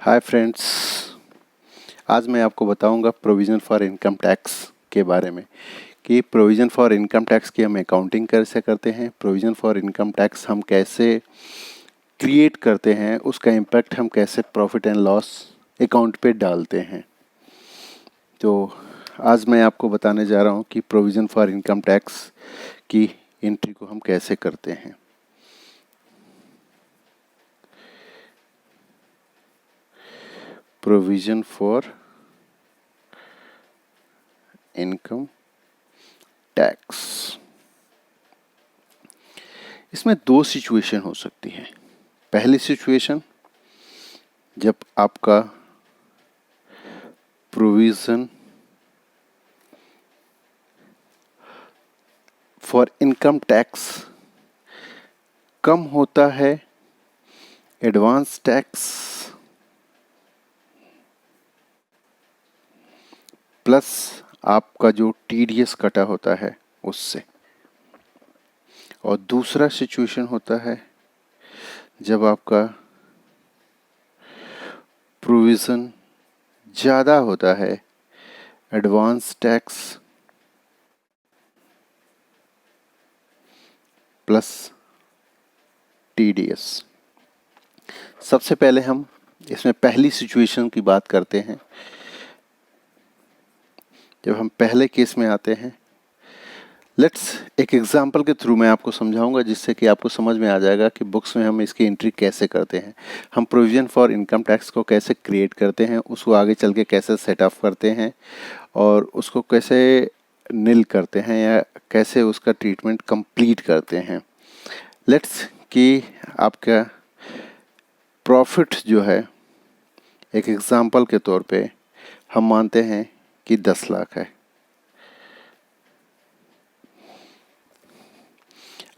Hi friends, आज मैं आपको बताऊंगा प्रोविज़न फॉर इनकम टैक्स के बारे में कि प्रोविज़न फॉर इनकम टैक्स की हम अकाउंटिंग कैसे करते हैं, प्रोविज़न फॉर इनकम टैक्स हम कैसे क्रिएट करते हैं, उसका इम्पैक्ट हम कैसे प्रॉफिट एंड लॉस अकाउंट पे डालते हैं। तो आज मैं आपको बताने जा रहा हूं कि प्रोविज़न फॉर इनकम टैक्स की एंट्री को हम कैसे करते हैं। प्रोविज़न फॉर इनकम टैक्स, इसमें दो सिचुएशन हो सकती है। पहली सिचुएशन, जब आपका प्रोविज़न फॉर इनकम टैक्स कम होता है एडवांस टैक्स प्लस आपका जो टीडीएस कटा होता है उससे। और दूसरा सिचुएशन होता है जब आपका प्रोविज़न ज़्यादा होता है एडवांस टैक्स प्लस टीडीएस। सबसे पहले हम इसमें पहली सिचुएशन की बात करते हैं। जब हम पहले केस में आते हैं, एक एग्जाम्पल के थ्रू मैं आपको समझाऊंगा, जिससे कि आपको समझ में आ जाएगा कि बुक्स में हम इसकी एंट्री कैसे करते हैं, हम प्रोविज़न फॉर इनकम टैक्स को कैसे क्रिएट करते हैं, उसको आगे चल के कैसे सेटअप करते हैं और उसको कैसे निल करते हैं या कैसे उसका ट्रीटमेंट कंप्लीट करते हैं। कि आपका प्रॉफिट जो है, एक एग्जाम्पल के तौर पे हम मानते हैं कि 10 लाख है।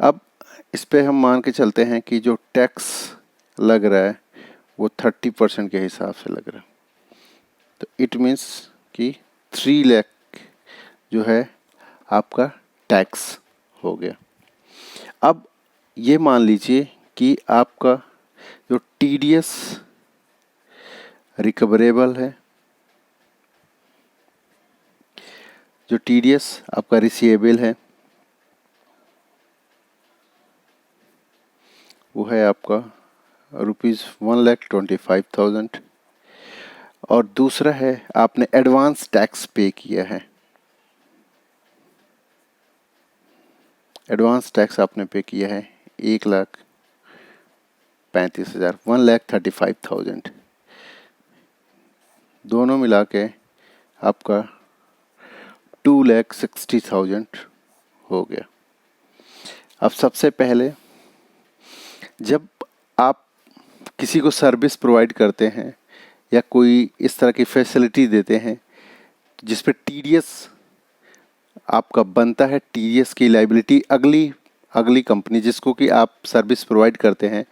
अब इस पे हम मान के चलते हैं कि जो टैक्स लग रहा है वो 30% के हिसाब से लग रहा है। तो इट मीन्स कि 3 लाख जो है आपका टैक्स हो गया। अब ये मान लीजिए कि आपका जो टीडीएस रिकवरेबल है, जो टीडीएस आपका रिसीवेबल है, वो है आपका ₹1,25,000। और दूसरा है आपने एडवांस टैक्स पे किया है। एडवांस टैक्स आपने पे किया है 1,35,000, 1,35,000। दोनों मिला के आपका 2,60,000 हो गया। अब सबसे पहले जब आप किसी को सर्विस प्रोवाइड करते हैं या कोई इस तरह की फैसिलिटी देते हैं जिस पे टीडीएस आपका बनता है, टीडीएस की लायबिलिटी अगली कंपनी जिसको कि आप सर्विस प्रोवाइड करते हैं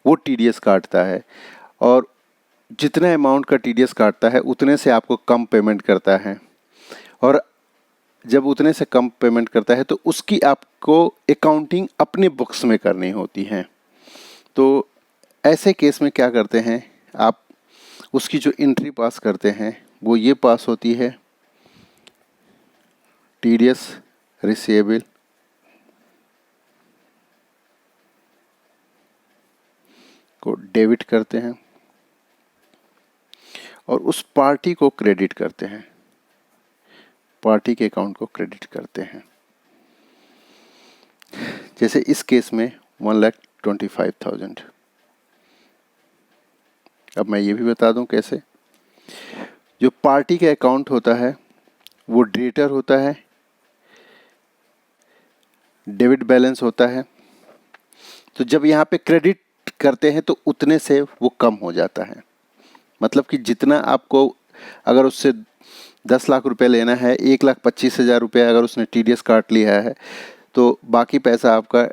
वो टीडीएस काटता है, और जितना अमाउंट का टीडीएस काटता है उतने से आपको कम पेमेंट करता है। और जब उतने से कम पेमेंट करता है तो उसकी आपको अकाउंटिंग अपने बुक्स में करनी होती है। तो ऐसे केस में क्या करते हैं, आप उसकी जो एंट्री पास करते हैं वो ये पास होती है, टीडीएस रिसीवेबल को डेबिट करते हैं और उस पार्टी को क्रेडिट करते हैं, पार्टी के अकाउंट को क्रेडिट करते हैं। जैसे इस केस में 1,25,000। अब मैं ये भी बता दूं कैसे। जो पार्टी के अकाउंट होता है वो डेटर होता है, डेबिट बैलेंस होता है। तो जब यहाँ पे क्रेडिट करते हैं तो उतने से वो कम हो जाता है। मतलब कि जितना आपको, अगर उससे 10 लाख रुपए लेना है, 1,25,000 रुपये अगर उसने टीडीएस काट लिया है तो बाकी पैसा आपका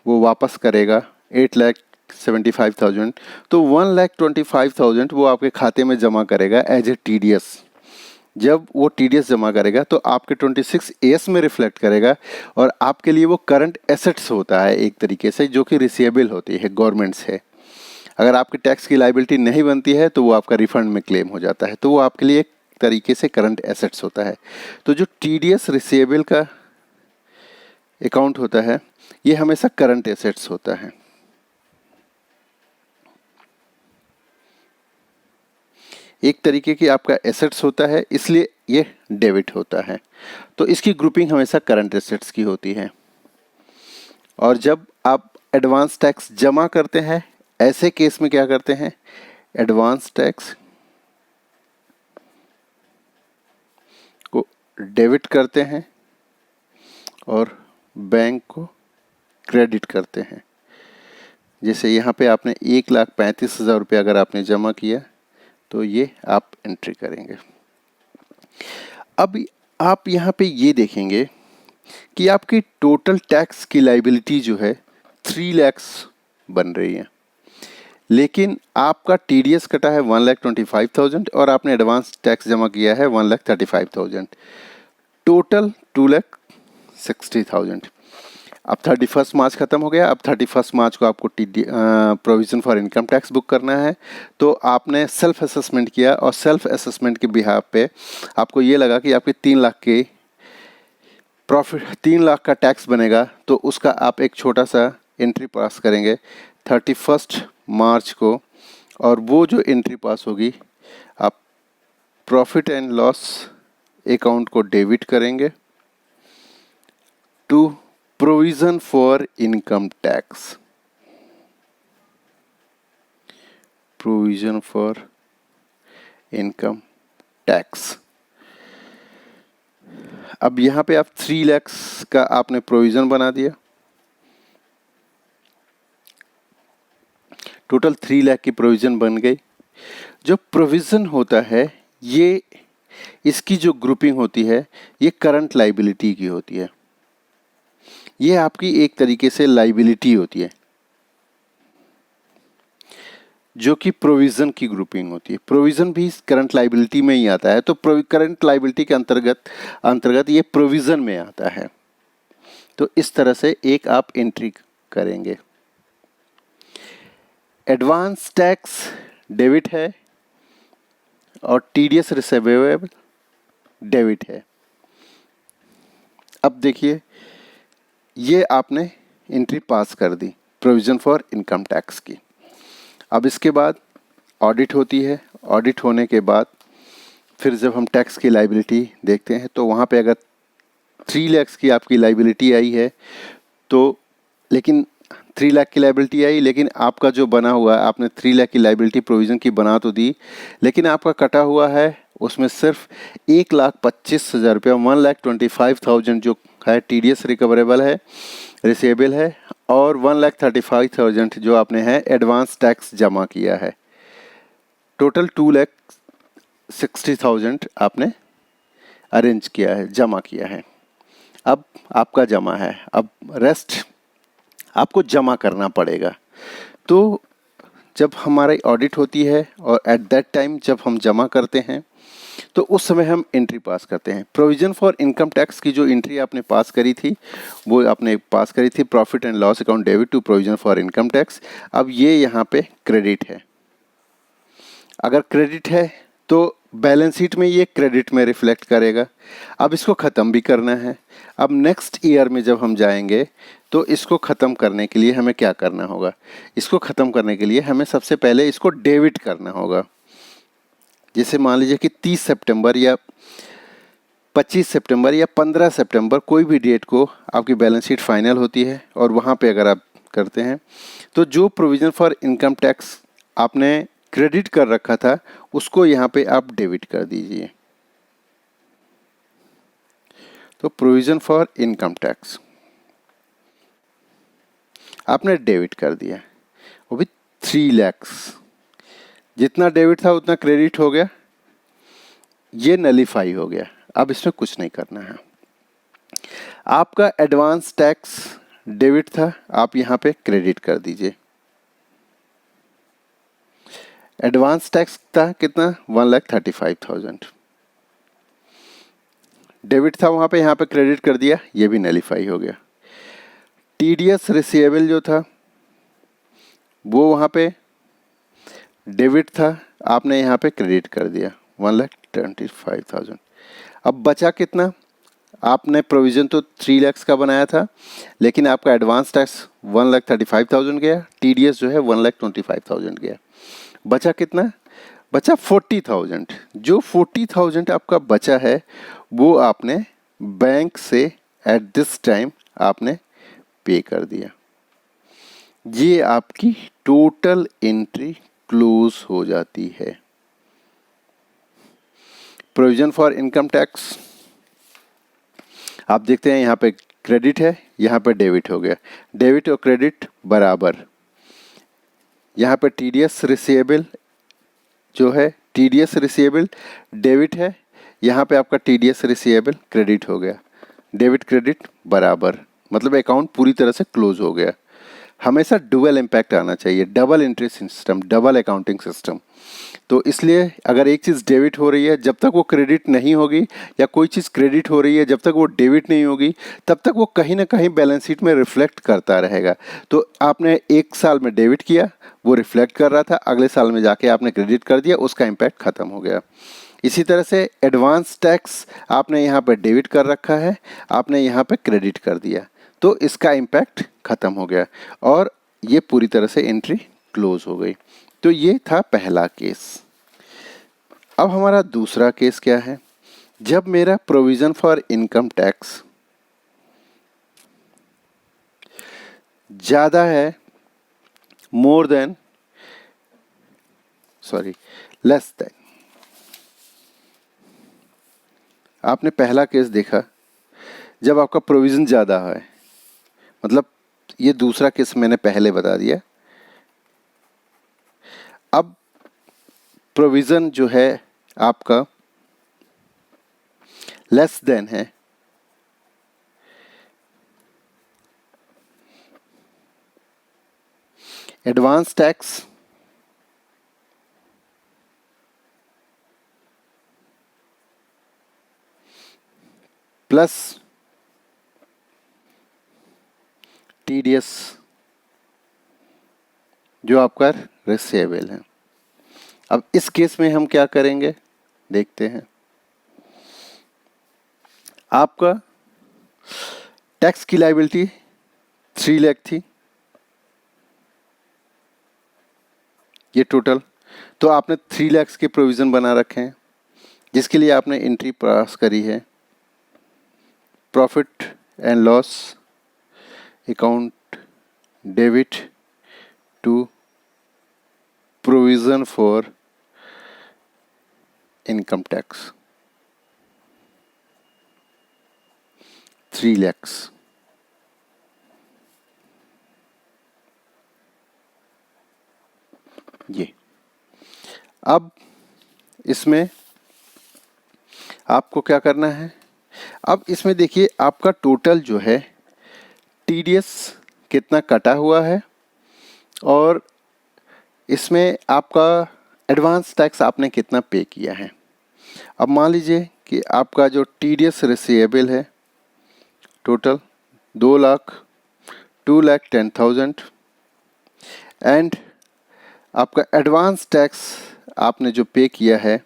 वो वापस करेगा 8,75,000। तो 1,25,000 वो आपके खाते में जमा करेगा एज ए टीडीएस। जब वो टीडीएस जमा करेगा तो आपके 26A में रिफ्लेक्ट करेगा और आपके लिए वो करंट एसेट्स होता है एक तरीके से, जो कि रिसीवेबल होती है गवर्नमेंट से। अगर आपकी टैक्स की लायबिलिटी नहीं बनती है तो वो आपका रिफंड में क्लेम हो जाता है, तो वो आपके लिए एक तरीके से करंट एसेट्स होता है। तो जो टीडीएस रिसीवेबल का अकाउंट होता है ये हमेशा करंट एसेट्स होता है। एक तरीके की आपका एसेट्स होता है, इसलिए ये डेबिट होता है। तो इसकी ग्रुपिंग हमेशा करंट एसेट्स की होती है। और जब आप एडवांस टैक्स जमा करते हैं, ऐसे केस में क्या करते हैं, एडवांस टैक्स को डेबिट करते हैं और बैंक को क्रेडिट करते हैं। जैसे यहाँ पे आपने 1,35,000 रुपये अगर आपने जमा किया तो ये आप एंट्री करेंगे। अब आप यहाँ पे ये देखेंगे कि आपकी टोटल टैक्स की लायबिलिटी जो है 3 लाख बन रही है, लेकिन आपका टीडीएस कटा है 1,25,000 और आपने एडवांस टैक्स जमा किया है 1,35,000, टोटल 2,60,000। अब 31 मार्च ख़त्म हो गया। अब 31 मार्च को आपको provision for income tax book करना है। तो आपने सेल्फ असेसमेंट किया और सेल्फ असेसमेंट के बिहाफ पे आपको ये लगा कि आपके 3 लाख के प्रॉफिट, 3 लाख का टैक्स बनेगा, तो उसका आप एक छोटा सा एंट्री पास करेंगे 31 मार्च को, और वो जो एंट्री पास होगी आप प्रॉफिट एंड लॉस अकाउंट को डेबिट करेंगे to provision for income tax, provision for income tax. अब यहाँ पे आप 3 लाख का आपने प्रोविज़न बना दिया, टोटल 3 लाख की प्रोविज़न बन गई। जो प्रोविज़न होता है ये, इसकी जो ग्रुपिंग होती है ये करंट लायबिलिटी की होती है। ये आपकी एक तरीके से लायबिलिटी होती है जो कि प्रोविज़न की ग्रुपिंग होती है। प्रोविज़न भी करंट लायबिलिटी में ही आता है, तो करंट लायबिलिटी के अंतर्गत ये प्रोविज़न में आता है। तो इस तरह से एक आप एंट्री करेंगे। एडवांस टैक्स डेबिट है और टीडीएस रिसीवेबल डेबिट है। अब देखिए ये आपने एंट्री पास कर दी प्रोविज़न फॉर इनकम टैक्स की। अब इसके बाद ऑडिट होती है। ऑडिट होने के बाद फिर जब हम टैक्स की लायबिलिटी देखते हैं तो वहाँ पे अगर 3 लाख की आपकी लायबिलिटी आई है, तो लेकिन 3 लाख की लायबिलिटी आई, लेकिन आपका जो बना हुआ है, आपने 3 लाख की लायबिलिटी प्रोविज़न की बना तो दी, लेकिन आपका कटा हुआ है उसमें सिर्फ 1,25,000 रुपया, 1,25,000 जो है टीडीएस रिकवरेबल है, रिसीवेबल है, और 1,35,000 जो आपने है एडवांस टैक्स जमा किया है। टोटल 2,60,000 आपने अरेंज किया है, जमा किया है। अब आपका जमा है, अब रेस्ट आपको जमा करना पड़ेगा। तो जब हमारी ऑडिट होती है और एट दैट टाइम जब हम जमा करते हैं तो उस समय हम एंट्री पास करते हैं। प्रोविज़न फॉर इनकम टैक्स की जो एंट्री आपने पास करी थी वो आपने पास करी थी profit and loss account debit to provision for income tax. अब ये यहाँ पे क्रेडिट है। अगर क्रेडिट है तो बैलेंस शीट में ये क्रेडिट में रिफ्लेक्ट करेगा। अब इसको ख़त्म भी करना है। अब नेक्स्ट ईयर में जब हम जाएंगे तो इसको ख़त्म करने के लिए हमें क्या करना होगा, इसको ख़त्म करने के लिए हमें सबसे पहले इसको डेबिट करना होगा। जैसे मान लीजिए कि 30 सितंबर या 25 सितंबर या 15 सितंबर कोई भी डेट को आपकी बैलेंस शीट फाइनल होती है, और वहाँ पे अगर आप करते हैं तो जो प्रोविज़न फॉर इनकम टैक्स आपने क्रेडिट कर रखा था उसको यहाँ पे आप डेबिट कर दीजिए। तो प्रोविज़न फॉर इनकम टैक्स आपने डेबिट कर दिया, वो भी 3 लाख। जितना डेबिट था उतना क्रेडिट हो गया, ये नलीफाई हो गया। अब इसमें कुछ नहीं करना है। आपका एडवांस टैक्स डेबिट था, आप यहाँ पे क्रेडिट कर दीजिए। एडवांस टैक्स था कितना, 1,35,000 डेबिट था वहाँ पे, यहाँ पे क्रेडिट कर दिया, ये भी नलीफाई हो गया। टीडीएस रिसीवेबल जो था वो वहाँ पे डेबिट था, आपने यहाँ पे क्रेडिट कर दिया 1,25,000। अब बचा कितना? आपने प्रोविज़न तो 3 लाख का बनाया था, लेकिन आपका एडवांस टैक्स 1,35,000 गया, टीडीएस जो है 1,25,000 गया। बचा कितना? बचा 40,000। जो 40,000 आपका बचा है वो आपने बैंक से एट दिस टाइम आपने पे कर दिया। ये आपकी टोटल एंट्री क्लोज हो जाती है। प्रोविजन फॉर इनकम टैक्स आप देखते हैं यहाँ पे क्रेडिट है, यहाँ पे डेबिट हो गया। डेबिट और क्रेडिट बराबर। यहाँ पे टीडीएस रिसीवेबल जो है, टीडीएस रिसीवेबल डेबिट है, यहाँ पे आपका टीडीएस रिसीवेबल क्रेडिट हो गया। डेबिट क्रेडिट बराबर, मतलब अकाउंट पूरी तरह से क्लोज हो गया। हमेशा डुअल इम्पैक्ट आना चाहिए, double entry system, double accounting system. तो इसलिए अगर एक चीज़ डेबिट हो रही है जब तक वो क्रेडिट नहीं होगी, या कोई चीज़ क्रेडिट हो रही है जब तक वो डेबिट नहीं होगी, तब तक वो कहीं ना कहीं बैलेंस शीट में रिफ्लेक्ट करता रहेगा। तो आपने एक साल में डेबिट किया, वो रिफ्लेक्ट कर रहा था, अगले साल में जाके आपने क्रेडिट कर दिया, उसका इम्पैक्ट ख़त्म हो गया। इसी तरह से एडवांस टैक्स आपने यहाँ पर डेबिट कर रखा है, आपने यहाँ पर क्रेडिट कर दिया, तो इसका इम्पैक्ट ख़त्म हो गया और ये पूरी तरह से एंट्री क्लोज हो गई। तो ये था पहला केस। अब हमारा दूसरा केस क्या है? जब मेरा प्रोविज़न फॉर इनकम टैक्स ज़्यादा है, more than, sorry, less than. आपने पहला केस देखा जब आपका प्रोविज़न ज़्यादा है, मतलब ये दूसरा केस मैंने पहले बता दिया। अब प्रोविज़न जो है आपका लेस देन है, एडवांस टैक्स प्लस टीडीएस जो आपका रिसीवेबल है। अब इस केस में हम क्या करेंगे देखते हैं। आपका टैक्स की लायबिलिटी 3 लाख थी, ये टोटल। तो आपने 3 लाख के प्रोविज़न बना रखे हैं, जिसके लिए आपने एंट्री पास करी है। Profit and loss account debit to provision for income tax 3 lakh. ये अब इसमें आपको क्या करना है? अब इसमें देखिए आपका टोटल जो है टीडीएस कितना कटा हुआ है, और इसमें आपका एडवांस टैक्स आपने कितना पे किया है। अब मान लीजिए कि आपका जो टीडीएस रिसीवेबल है टोटल 2,10,000 एंड आपका एडवांस टैक्स आपने जो पे किया है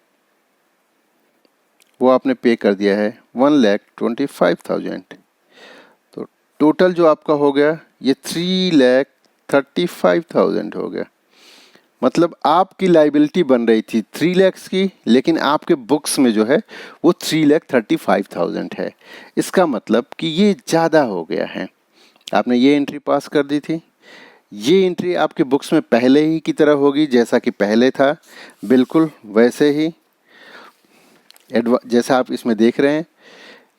वो आपने पे कर दिया है 1,25,000। तो टोटल जो आपका हो गया ये 3,35,000 हो गया। मतलब आपकी लाइबिलिटी बन रही थी 3 लाख की, लेकिन आपके बुक्स में जो है वो 3,35,000 है। इसका मतलब कि ये ज़्यादा हो गया है। आपने ये एंट्री पास कर दी थी, ये एंट्री आपके बुक्स में पहले ही की तरह होगी, जैसा कि पहले था, बिल्कुल वैसे ही। जैसा आप इसमें देख रहे हैं,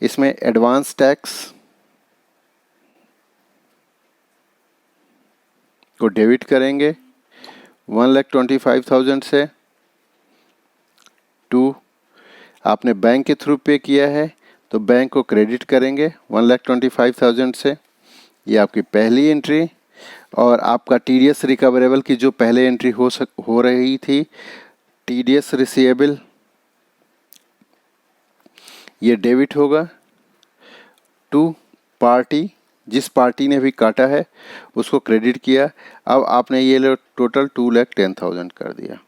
इसमें एडवांस टैक्स को डेबिट करेंगे 1,25,000 से, टू आपने बैंक के थ्रू पे किया है तो बैंक को क्रेडिट करेंगे 1,25,000 से। ये आपकी पहली एंट्री। और आपका टीडीएस रिकवरेबल की जो पहले एंट्री हो रही थी, टीडीएस रिसीवेबल, ये डेबिट होगा टू पार्टी, जिस पार्टी ने भी काटा है उसको क्रेडिट किया। अब आपने ये टोटल 2,10,000 कर दिया।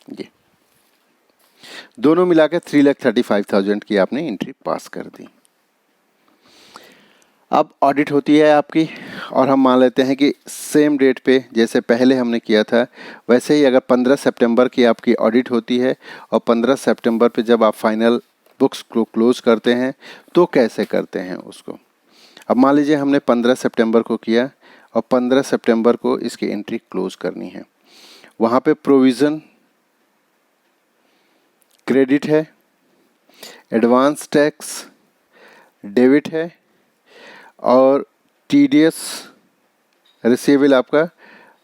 ये दोनों मिला के 3,35,000 की आपने एंट्री पास कर दी। अब ऑडिट होती है आपकी, और हम मान लेते हैं कि सेम डेट पे जैसे पहले हमने किया था वैसे ही अगर 15 सितंबर की आपकी ऑडिट होती है और 15 सितंबर पे जब आप फाइनल बुक्स को क्लोज करते हैं तो कैसे करते हैं उसको। अब मान लीजिए हमने 15 सितंबर को किया और 15 सितंबर को इसकी एंट्री क्लोज करनी है। वहाँ पे प्रोविज़न क्रेडिट है, एडवांस टैक्स डेबिट है और टीडीएस रिसीवेबल आपका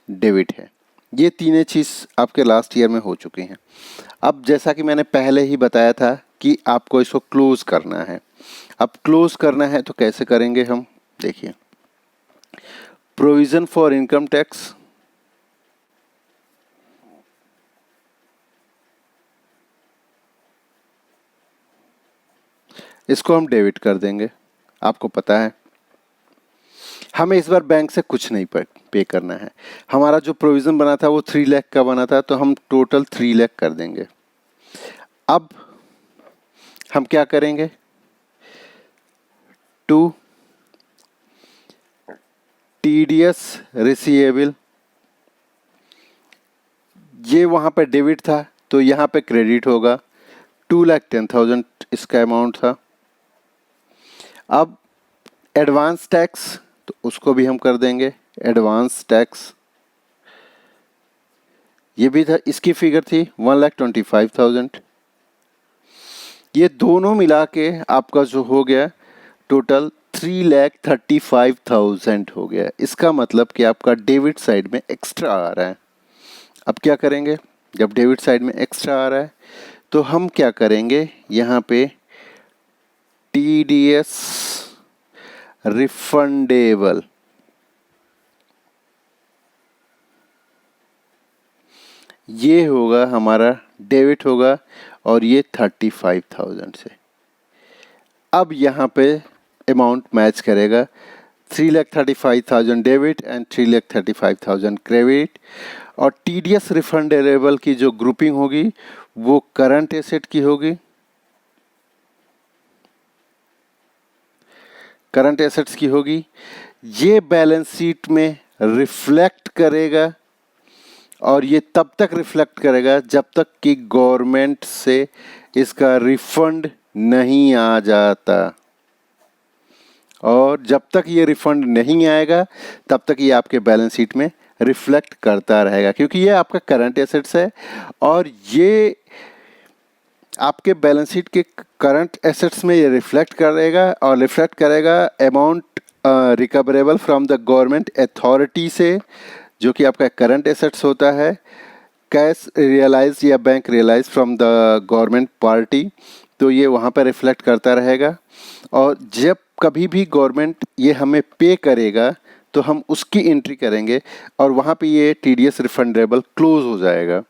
डेबिट है। ये तीनों चीज़ आपके लास्ट ईयर में हो चुकी हैं। अब जैसा कि मैंने पहले ही बताया था कि आपको इसको क्लोज करना है। अब क्लोज करना है तो कैसे करेंगे हम, देखिए प्रोविज़न फॉर इनकम टैक्स, इसको हम डेबिट कर देंगे। आपको पता है हमें इस बार बैंक से कुछ नहीं पे करना है। हमारा जो प्रोविज़न बना था वो 3 लाख का बना था, तो हम टोटल 3 लाख कर देंगे। अब हम क्या करेंगे, टू टीडीएस रिसीवेबल, ये वहाँ पे डेबिट था तो यहाँ पे क्रेडिट होगा, 2,10,000 इसका अमाउंट था। अब एडवांस टैक्स, तो उसको भी हम कर देंगे एडवांस टैक्स, ये भी था, इसकी फिगर थी 1,25,000। ये दोनों मिला के आपका जो हो गया टोटल 3,35,000 हो गया। इसका मतलब कि आपका डेबिट साइड में एक्स्ट्रा आ रहा है। अब क्या करेंगे, जब डेबिट साइड में एक्स्ट्रा आ रहा है तो हम क्या करेंगे, यहाँ पे टीडीएस रिफंडेबल, ये होगा हमारा डेबिट होगा और ये 35,000 से। अब यहाँ पे अमाउंट मैच करेगा, 3,35,000 डेबिट एंड 3,35,000 क्रेडिट। और टीडीएस रिफंडेबल की जो ग्रुपिंग होगी वो करंट एसेट की होगी, करंट एसेट्स की होगी। ये बैलेंस शीट में रिफ्लेक्ट करेगा और ये तब तक रिफ्लेक्ट करेगा जब तक कि गवर्नमेंट से इसका रिफंड नहीं आ जाता, और जब तक ये रिफंड नहीं आएगा तब तक ये आपके बैलेंस शीट में रिफ्लेक्ट करता रहेगा, क्योंकि ये आपका करंट एसेट्स है और ये आपके बैलेंस शीट के करंट एसेट्स में ये रिफ्लेक्ट करेगा और रिफ्लेक्ट करेगा amount recoverable from the government authority से, जो कि आपका करंट एसेट्स होता है, कैश रियलाइज या bank realise from the government party, तो ये वहाँ पर रिफ्लेक्ट करता रहेगा। और जब कभी भी गवर्नमेंट ये हमें पे करेगा तो हम उसकी एंट्री करेंगे और वहाँ पे ये टीडीएस रिफंडेबल क्लोज हो जाएगा।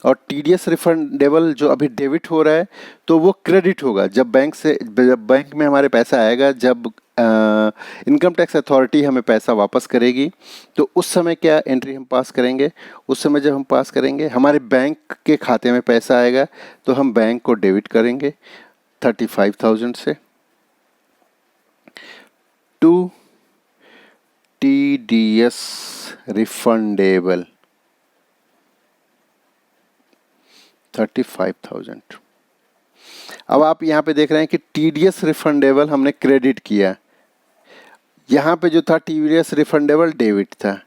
और टीडीएस रिफंडेबल जो अभी डेबिट हो रहा है तो वो क्रेडिट होगा जब बैंक में हमारे पैसा आएगा, जब इनकम टैक्स अथॉरिटी हमें पैसा वापस करेगी तो उस समय क्या एंट्री हम पास करेंगे, उस समय जब हम पास करेंगे हमारे बैंक के खाते में पैसा आएगा तो हम बैंक को डेबिट करेंगे 35,000 से, टू टीडीएस रिफंडेबल 35,000। अब आप यहाँ पे देख रहे हैं कि टीडीएस रिफंडेबल हमने क्रेडिट किया, यहाँ पे जो था टीडीएस रिफंडेबल डेबिट था,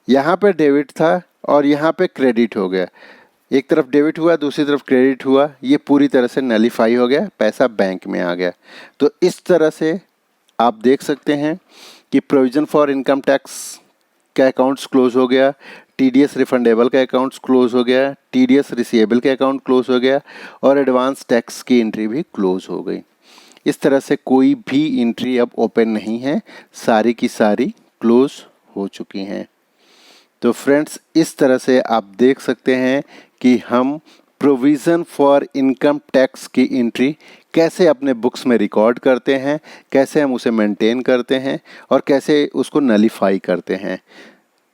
यहाँ पे डेबिट था और यहाँ पे क्रेडिट हो गया। एक तरफ डेबिट हुआ दूसरी तरफ क्रेडिट हुआ, ये पूरी तरह से नलीफाई हो गया, पैसा बैंक में आ गया। तो इस तरह से आप देख सकते हैं कि प्रोविज़न फॉर इनकम टैक्स का अकाउंट्स क्लोज हो गया, टीडीएस रिफंडेबल का अकाउंट्स क्लोज हो गया, टीडीएस रिसीवेबल का अकाउंट क्लोज हो गया और एडवांस टैक्स की एंट्री भी क्लोज हो गई। इस तरह से कोई भी एंट्री अब ओपन नहीं है, सारी की सारी क्लोज हो चुकी हैं। तो फ्रेंड्स, इस तरह से आप देख सकते हैं कि हम प्रोविज़न फॉर इनकम टैक्स की एंट्री कैसे अपने बुक्स में रिकॉर्ड करते हैं, कैसे हम उसे मेंटेन करते हैं और कैसे उसको नलीफाई करते हैं।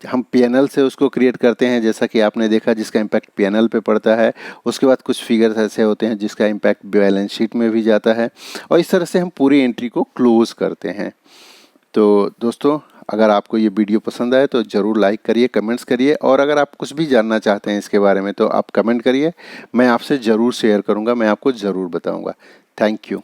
हम पीएनएल से उसको क्रिएट करते हैं, जैसा कि आपने देखा, जिसका इम्पैक्ट पीएनएल पे पड़ता है। उसके बाद कुछ फिगर्स ऐसे होते हैं जिसका इम्पैक्ट बैलेंस शीट में भी जाता है, और इस तरह से हम पूरी एंट्री को क्लोज करते हैं। तो दोस्तों, अगर आपको ये वीडियो पसंद आए तो ज़रूर लाइक करिए, कमेंट्स करिए, और अगर आप कुछ भी जानना चाहते हैं इसके बारे में तो आप कमेंट करिए, मैं आपसे ज़रूर शेयर करूँगा, मैं आपको ज़रूर बताऊँगा। Thank you.